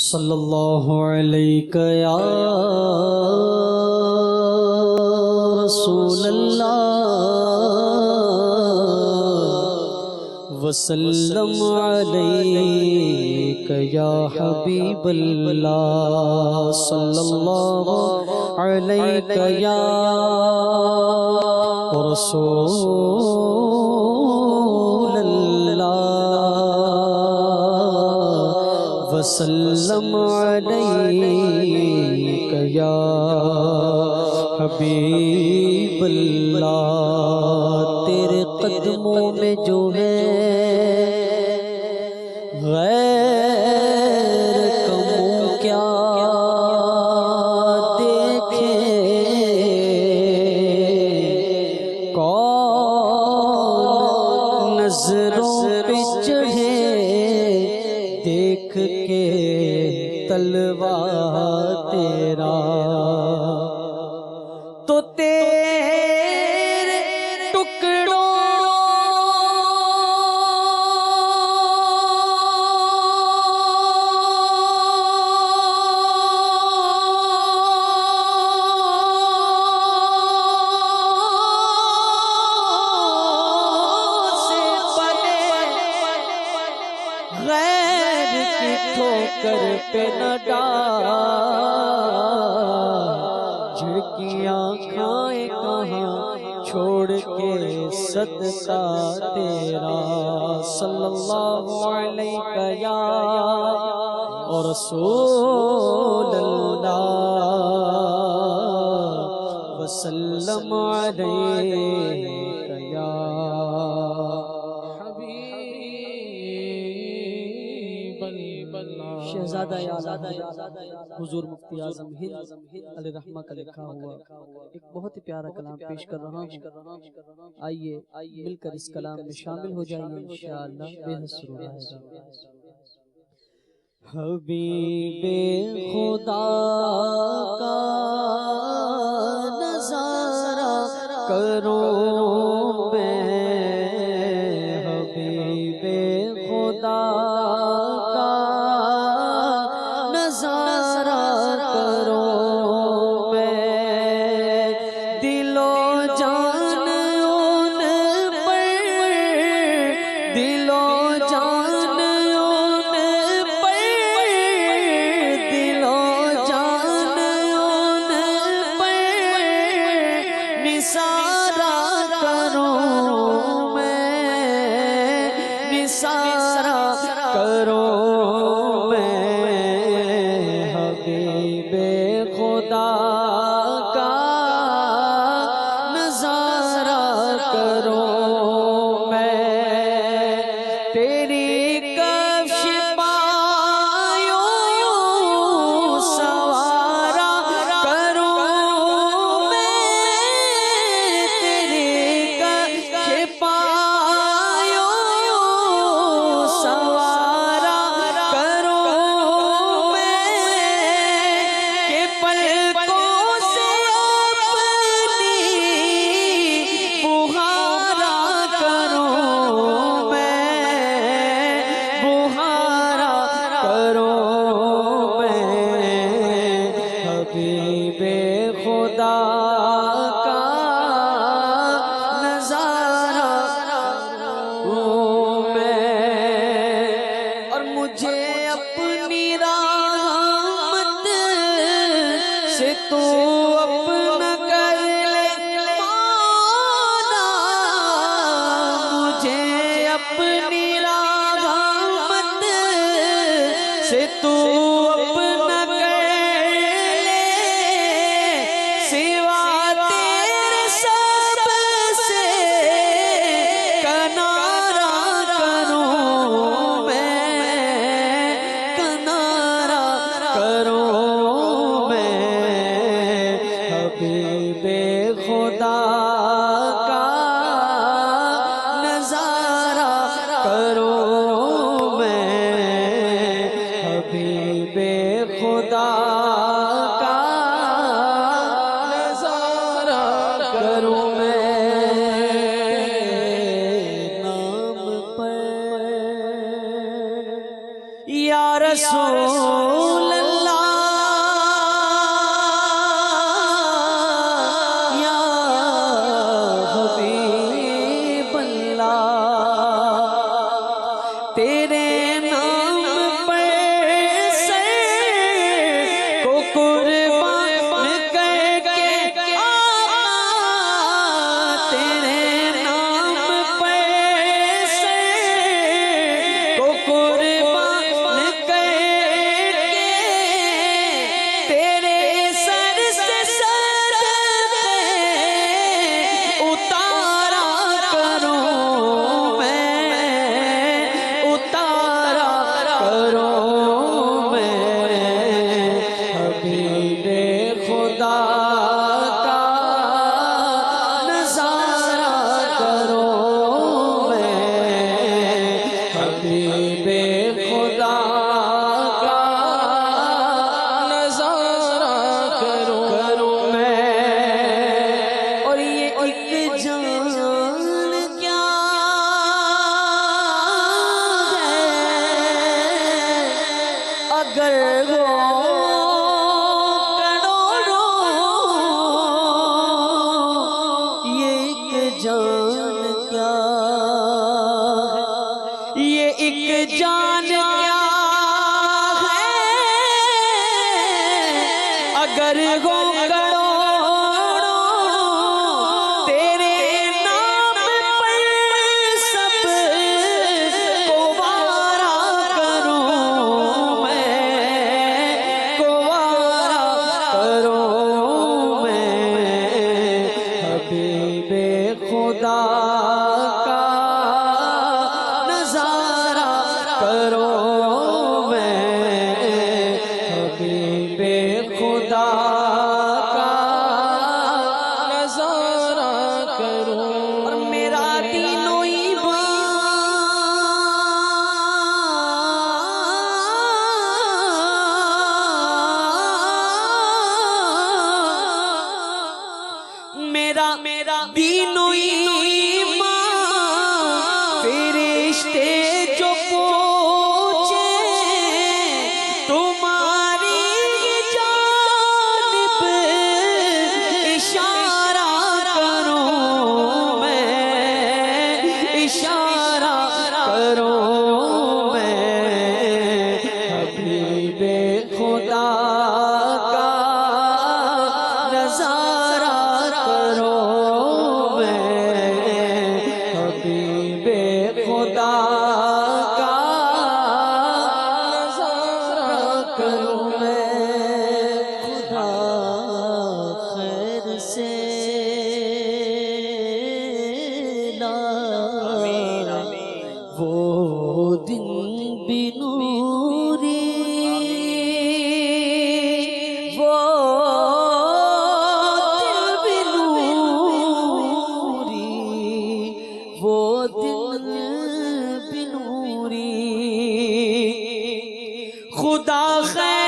सल्लल्लाहु अलैका या रसूलल्लाह वसल्लम अलैका या हबीबल्लाह सल्लल्लाहु अलैका या रसूलल्लाह वसल्लम अलैका या हबीबल्लाह। तेरे कदमों में जो है गैर कमों क्या देखे, कौन नजरों पे चढ़े देख के तलवा तेरा, तो तेरे टुकड़ों से बने गैर की ठोकर पे न डाल, झिड़कियाँ खाए कहाँ छोड़ के सदका तेरा। सल्लल्लाहु अलैका या रसूलल्लाह वसल्लम अलैका या शहजादा हुजूर मुफ्ती आज़म हिंद अलैहिर्रहमा का लिखा हुआ एक बहुत ही प्यारा कलाम पेश कर रहा हूँ। आइए मिलकर इस कलाम में शामिल हो जाइए, इंशाअल्लाह बेहद सुरूर आएगा। हबीबे खुदा का नज़ारा करो मैं, हबीबे खुदा का नज़ारा करो मैं, दिलो जान उन पर, दिलो जान उन पर, दिलो जान उन पर निसारा करो मैं, निसारा करो हबीबे खुदा का नज़ारा करो मैं, तेरी कफ्श पायों सवारा करो मैं, तेरी कफ्श पायों सवारा करो पलकों से अपनी बुहारा करो मैं, बुहारा करो मैं, हबीबे खुदा का नज़ारा करो मैं, और मुझे अपनी से तू अपना कर ले मौला, मुझे अपनी रहमत से तू अपना कर ले, सिवा तेरे सब से किनारा करूं मैं, किनारा करो हबीबे खुदा का नज़ारा करो मैं, हबीबे खुदा का नज़ारा करो मैं, नाम पर या रसूल अगर हो करोड़ों, ये एक जान क्या है, ये एक जान क्या है, अगर हो खुदा का नजारा करो, मैं हबीबे खुदा का नजारा करो। और मेरा तीनों मेरा दीनो ईमान फरिश्ते जो पूछे तुम्हारी जानिब इशारा करो, मैं इशारा करो, मैं हबीबे खुदा का नजारा करो, हबीबे खुदा का नजारा करो। मैं खुदा खैर से लाए वो दिन भी नूरी, वो वो दिन बिनूरी, खुदा खैर